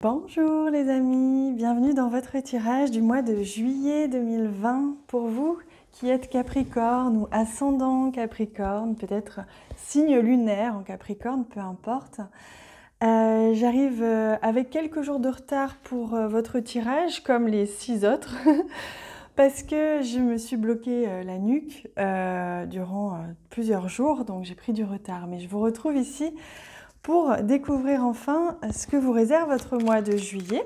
Bonjour les amis, bienvenue dans votre tirage du mois de juillet 2020 pour vous qui êtes Capricorne ou ascendant Capricorne, peut-être signe lunaire en Capricorne, peu importe. J'arrive avec quelques jours de retard pour votre tirage, comme les 6 autres, parce que je me suis bloquée la nuque durant plusieurs jours, donc j'ai pris du retard. Mais je vous retrouve ici pour découvrir enfin ce que vous réserve votre mois de juillet.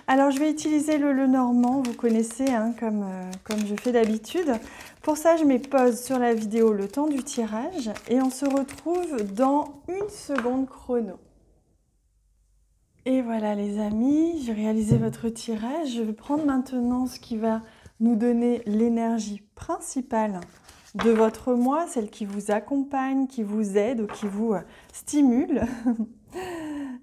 Alors je vais utiliser le Lenormand, vous connaissez, hein, comme je fais d'habitude. Pour ça, je mets pause sur la vidéo le temps du tirage et on se retrouve dans 1 seconde chrono. Et voilà les amis, j'ai réalisé votre tirage. Je vais prendre maintenant ce qui va nous donner l'énergie principale de votre mois, celle qui vous accompagne, qui vous aide ou qui vous stimule.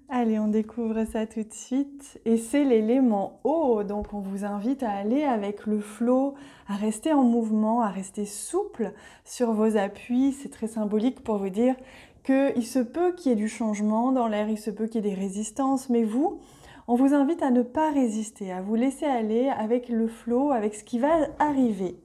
Allez, on découvre ça tout de suite. Et c'est l'élément eau, donc on vous invite à aller avec le flow, à rester en mouvement, à rester souple sur vos appuis. C'est très symbolique pour vous dire qu'il se peut qu'il y ait du changement dans l'air, il se peut qu'il y ait des résistances, mais vous, on vous invite à ne pas résister, à vous laisser aller avec le flow, avec ce qui va arriver.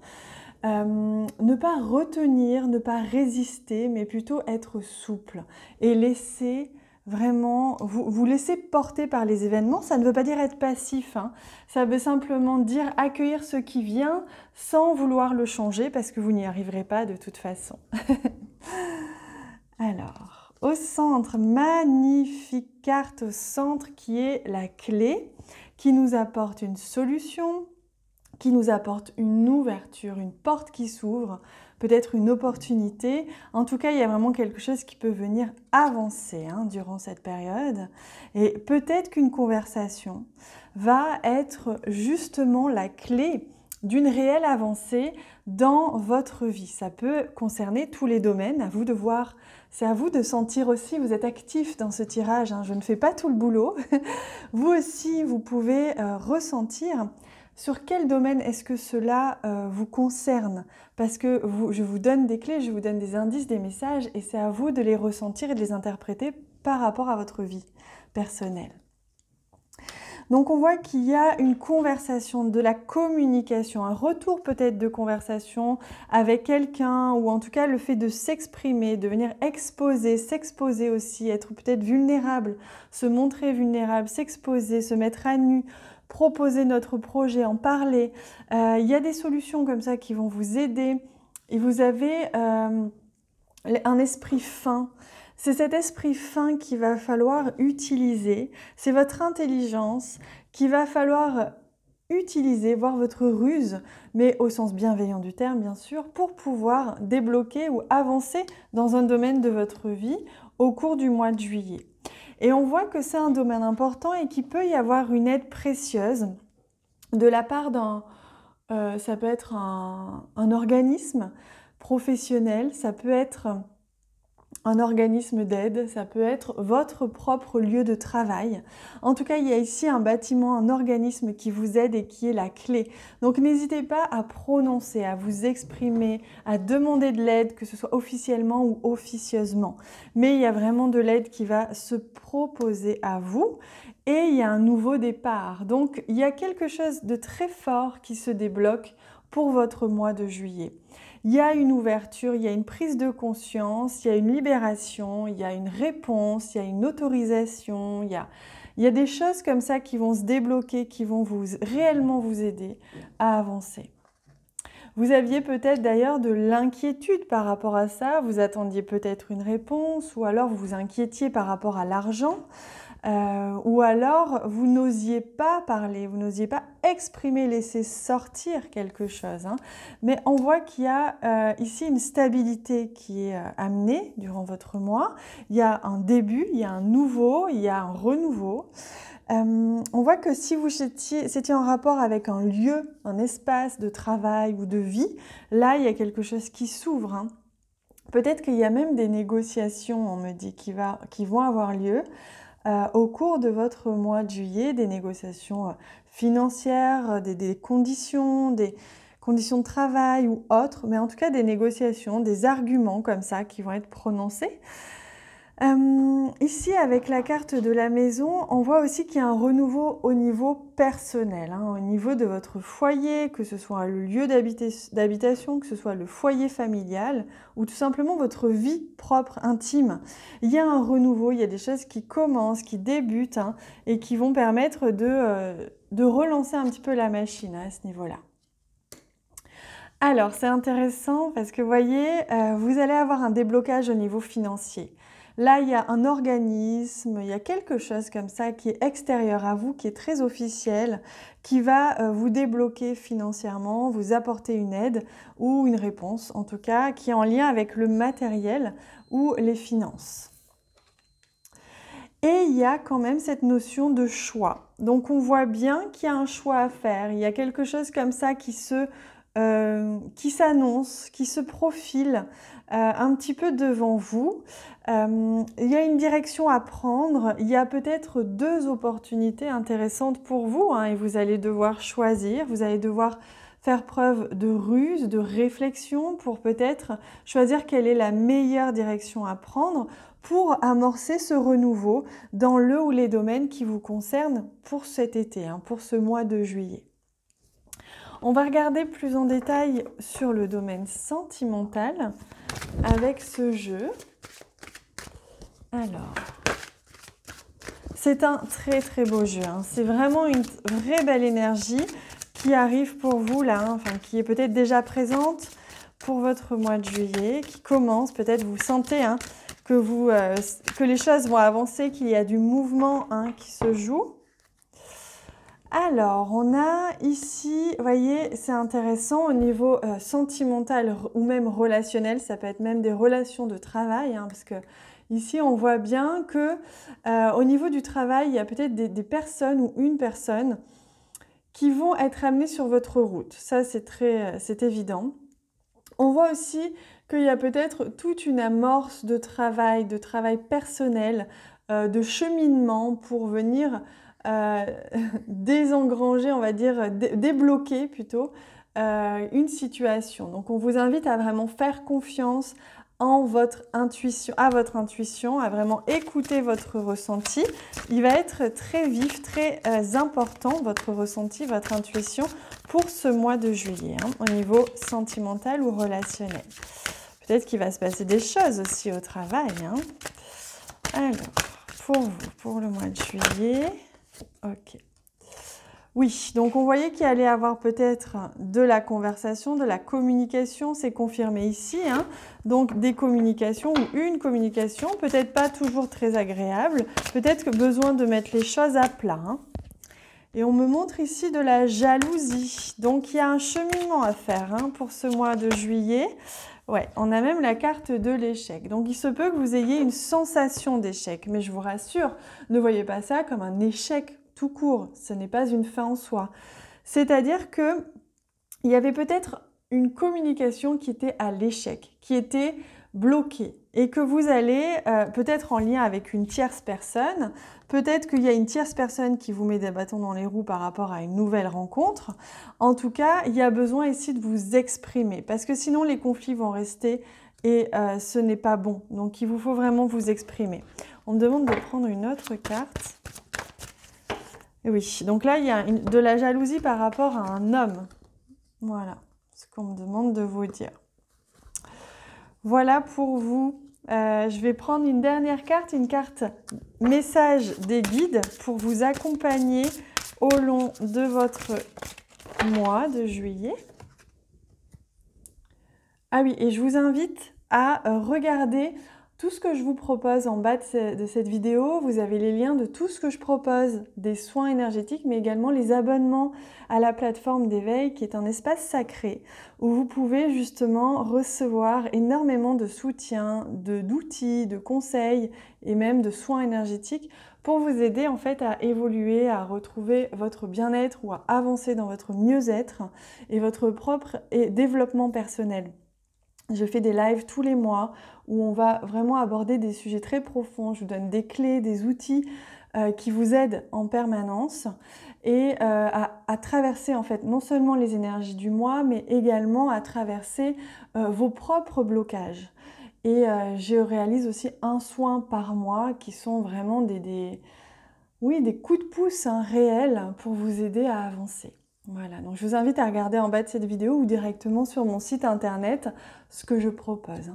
Ne pas retenir, ne pas résister, mais plutôt être souple et laisser vraiment, vous laisser porter par les événements. Ça ne veut pas dire être passif, hein. Ça veut simplement dire accueillir ce qui vient sans vouloir le changer parce que vous n'y arriverez pas de toute façon. Alors, au centre, magnifique carte au centre qui est la clé, qui nous apporte une solution, qui nous apporte une ouverture, une porte qui s'ouvre, peut-être une opportunité. En tout cas, il y a vraiment quelque chose qui peut venir avancer durant cette période. Et peut-être qu'une conversation va être justement la clé d'une réelle avancée dans votre vie. Ça peut concerner tous les domaines, à vous de voir. C'est à vous de sentir aussi, vous êtes actif dans ce tirage, je ne fais pas tout le boulot. Vous aussi, vous pouvez ressentir sur quel domaine est-ce que cela vous concerne? Parce que je vous donne des clés, je vous donne des indices, des messages, et c'est à vous de les ressentir et de les interpréter par rapport à votre vie personnelle. Donc on voit qu'il y a une conversation, de la communication, un retour peut-être de conversation avec quelqu'un, ou en tout cas le fait de s'exprimer, de venir exposer, s'exposer aussi, être peut-être vulnérable, se montrer vulnérable, s'exposer, se mettre à nu, proposer notre projet, en parler. Il y a des solutions comme ça qui vont vous aider et vous avez un esprit fin. C'est cet esprit fin qu'il va falloir utiliser, c'est votre intelligence qu'il va falloir utiliser, voir votre ruse, mais au sens bienveillant du terme bien sûr, pour pouvoir débloquer ou avancer dans un domaine de votre vie au cours du mois de juillet. Et on voit que c'est un domaine important et qu'il peut y avoir une aide précieuse de la part d'un, ça peut être un organisme professionnel, ça peut être un organisme d'aide, ça peut être votre propre lieu de travail. En tout cas, il y a ici un bâtiment, un organisme qui vous aide et qui est la clé. Donc n'hésitez pas à prononcer, à vous exprimer, à demander de l'aide, que ce soit officiellement ou officieusement. Mais il y a vraiment de l'aide qui va se proposer à vous et il y a un nouveau départ. Donc il y a quelque chose de très fort qui se débloque pour votre mois de juillet. Il y a une ouverture, il y a une prise de conscience, il y a une libération, il y a une réponse, il y a une autorisation, il y a des choses comme ça qui vont se débloquer, qui vont réellement vous aider à avancer. Vous aviez peut-être d'ailleurs de l'inquiétude par rapport à ça, vous attendiez peut-être une réponse, ou alors vous vous inquiétiez par rapport à l'argent. Ou alors vous n'osiez pas parler, vous n'osiez pas exprimer, laisser sortir quelque chose. Mais on voit qu'il y a ici une stabilité qui est amenée durant votre mois. Il y a un début, il y a un nouveau, il y a un renouveau. On voit que si vous étiez en rapport avec un lieu, un espace de travail ou de vie, là il y a quelque chose qui s'ouvre. Peut-être qu'il y a même des négociations, on me dit, qui vont avoir lieu. Au cours de votre mois de juillet, des négociations financières, des conditions de travail ou autres, mais en tout cas des négociations, des arguments comme ça qui vont être prononcés. Ici, avec la carte de la maison, on voit aussi qu'il y a un renouveau au niveau personnel, hein, au niveau de votre foyer, que ce soit le lieu d'habitation, que ce soit le foyer familial ou tout simplement votre vie propre, intime. Il y a un renouveau, il y a des choses qui commencent, qui débutent hein, et qui vont permettre de relancer un petit peu la machine hein, à ce niveau-là. Alors, c'est intéressant parce que vous voyez, vous allez avoir un déblocage au niveau financier. Là, il y a un organisme, il y a quelque chose comme ça qui est extérieur à vous, qui est très officiel, qui va vous débloquer financièrement, vous apporter une aide ou une réponse, en tout cas, qui est en lien avec le matériel ou les finances. Et il y a quand même cette notion de choix. Donc, on voit bien qu'il y a un choix à faire. Il y a quelque chose comme ça qui s'annonce, qui se profile un petit peu devant vous. Il y a une direction à prendre, il y a peut-être 2 opportunités intéressantes pour vous hein, et vous allez devoir choisir, vous allez devoir faire preuve de ruse, de réflexion pour peut-être choisir quelle est la meilleure direction à prendre pour amorcer ce renouveau dans le ou les domaines qui vous concernent pour cet été, hein, pour ce mois de juillet. On va regarder plus en détail sur le domaine sentimental avec ce jeu. Alors, c'est un très très beau jeu. Hein. C'est vraiment une vraie belle énergie qui arrive pour vous là, hein, enfin, qui est peut-être déjà présente pour votre mois de juillet, qui commence. Peut-être vous sentez hein, que les choses vont avancer, qu'il y a du mouvement hein, qui se joue. Alors, on a ici, vous voyez, c'est intéressant au niveau sentimental ou même relationnel, ça peut être même des relations de travail, hein, parce que ici, on voit bien que au niveau du travail, il y a peut-être des personnes ou une personne qui vont être amenées sur votre route. Ça, c'est évident. On voit aussi qu'il y a peut-être toute une amorce de travail personnel, de cheminement pour venir désengranger, on va dire, débloquer plutôt une situation. Donc on vous invite à vraiment faire confiance à votre intuition, à vraiment écouter votre ressenti. Il va être très vif, très important, votre ressenti, votre intuition, pour ce mois de juillet, hein, au niveau sentimental ou relationnel. Peut-être qu'il va se passer des choses aussi au travail. Hein. Alors, pour vous, pour le mois de juillet, ok. Oui, donc on voyait qu'il allait avoir peut-être de la conversation, de la communication, c'est confirmé ici. Hein. Donc des communications ou une communication, peut-être pas toujours très agréable, peut-être que besoin de mettre les choses à plat. Hein. Et on me montre ici de la jalousie. Donc il y a un cheminement à faire hein, pour ce mois de juillet. Ouais, on a même la carte de l'échec. Donc il se peut que vous ayez une sensation d'échec. Mais je vous rassure, ne voyez pas ça comme un échec tout court. Ce n'est pas une fin en soi. C'est-à-dire qu'il y avait peut-être une communication qui était à l'échec, qui était bloquée. Et que vous allez, peut-être en lien avec une tierce personne, peut-être qu'il y a une tierce personne qui vous met des bâtons dans les roues par rapport à une nouvelle rencontre. En tout cas, il y a besoin ici de vous exprimer, parce que sinon les conflits vont rester et ce n'est pas bon. Donc il vous faut vraiment vous exprimer. On me demande de prendre une autre carte. Oui, donc là il y a de la jalousie par rapport à un homme. Voilà ce qu'on me demande de vous dire. Voilà pour vous. Je vais prendre une dernière carte, une carte message des guides pour vous accompagner au long de votre mois de juillet. Ah oui, et je vous invite à regarder tout ce que je vous propose en bas de cette vidéo. Vous avez les liens de tout ce que je propose, des soins énergétiques, mais également les abonnements à la plateforme d'éveil qui est un espace sacré où vous pouvez justement recevoir énormément de soutien, d'outils, de conseils et même de soins énergétiques pour vous aider en fait à évoluer, à retrouver votre bien-être ou à avancer dans votre mieux-être et votre propre développement personnel. Je fais des lives tous les mois où on va vraiment aborder des sujets très profonds. Je vous donne des clés, des outils qui vous aident en permanence et à traverser en fait non seulement les énergies du mois, mais également à traverser vos propres blocages. Et je réalise aussi un soin par mois qui sont vraiment oui, des coups de pouce réels pour vous aider à avancer. Voilà, donc je vous invite à regarder en bas de cette vidéo ou directement sur mon site internet ce que je propose.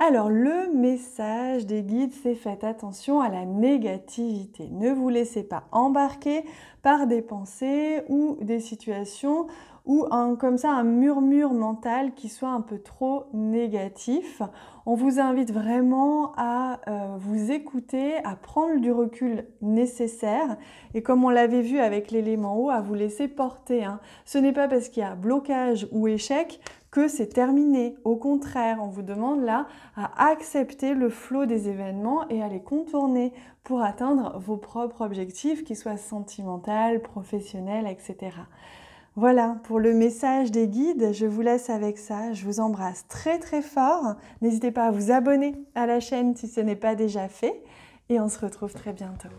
Alors, le message des guides, c'est faites attention à la négativité. Ne vous laissez pas embarquer par des pensées ou des situations ou comme ça un murmure mental qui soit un peu trop négatif. On vous invite vraiment à vous écouter, à prendre du recul nécessaire et comme on l'avait vu avec l'élément eau, à vous laisser porter. Ce n'est pas parce qu'il y a blocage ou échec que c'est terminé. Au contraire, on vous demande là à accepter le flot des événements et à les contourner pour atteindre vos propres objectifs, qu'ils soient sentimentaux, professionnels, etc. Voilà pour le message des guides, je vous laisse avec ça, je vous embrasse très très fort. N'hésitez pas à vous abonner à la chaîne si ce n'est pas déjà fait et on se retrouve très bientôt.